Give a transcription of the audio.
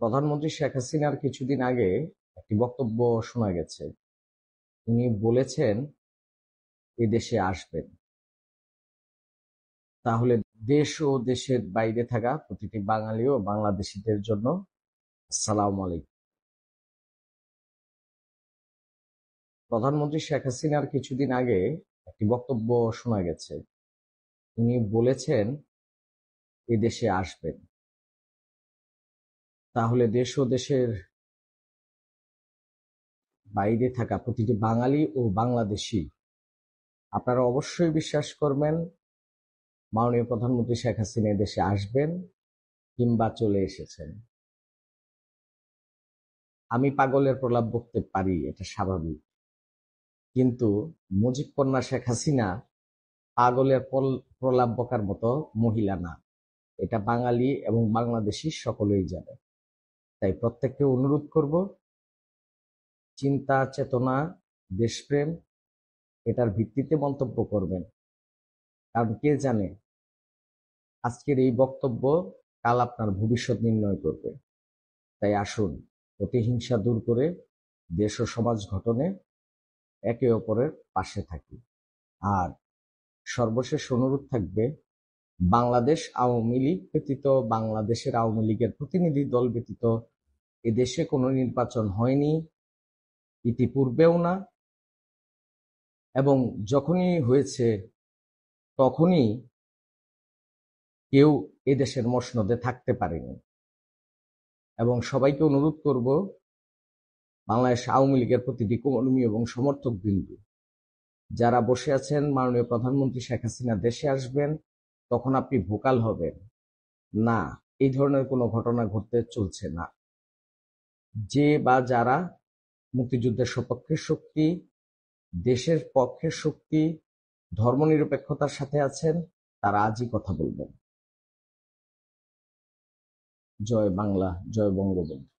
প্রধানমন্ত্রী শেখ হাসিনার কিছুদিন আগে একটি বক্তব্য শোনা গেছে। উনি বলেছেন এদেশে আসবেন, তাহলে দেশ ও দেশের বাইরে থাকা প্রতিটি বাঙালি ও বাংলাদেশিদের জন্য আসসালামু আলাইকুম। প্রধানমন্ত্রী শেখ হাসিনার কিছুদিন আগে একটি বক্তব্য শোনা গেছে। উনি বলেছেন এদেশে আসবেন, তাহলে দেশ ও দেশের বাইরে থাকা প্রতিটি বাঙালি ও বাংলাদেশি, আপনারা অবশ্যই বিশ্বাস করবেন মাননীয় প্রধানমন্ত্রী শেখ হাসিনা দেশে আসবেন কিংবা চলে এসেছেন। আমি পাগলের প্রলাপ বকতে পারি, এটা স্বাভাবিক, কিন্তু মুজিব কন্যা শেখ হাসিনা পাগলের প্রলাপ বকার মতো মহিলা না। এটা বাঙালি এবং বাংলাদেশি সকলেই জানে। তাই প্রত্যেককে অনুরোধ করব, চিন্তা চেতনা, দেশপ্রেম এটার ভিত্তিতে মন্তব্য করবেন, কারণ কে জানে আজকের এই বক্তব্য কাল আপনার ভবিষ্যৎ নির্ণয় করবে। তাই আসুন প্রতিহিংসা দূর করে দেশ ও সমাজ গঠনে একে অপরের পাশে থাকি। আর সর্বশেষ অনুরোধ থাকবে, বাংলাদেশ আওয়ামী লীগ ব্যতীত, বাংলাদেশের আওয়ামী লীগের প্রতিনিধি দল ব্যতীত এদেশে কোনো নির্বাচন হয়নি, ইতিপূর্বেও না, এবং যখনই হয়েছে তখনই কেউ এদেশের মসনদে থাকতে পারেনি। এবং সবাইকে অনুরোধ করব, বাংলাদেশ আওয়ামী লীগের প্রতিটি কর্মী এবং সমর্থক বিন্দু যারা বসে আছেন মাননীয় প্রধানমন্ত্রী শেখ হাসিনা দেশে আসবেন, তখন আপনি ভোকাল হবেন না, এই ধরনের কোনো ঘটনা ঘটতে চলছে না। যে বা যারা মুক্তিযুদ্ধের সপক্ষের শক্তি, দেশের পক্ষের শক্তি, ধর্মনিরপেক্ষতার সাথে আছেন, তারা আজই কথা বলবেন। জয় বাংলা, জয় বঙ্গবন্ধু।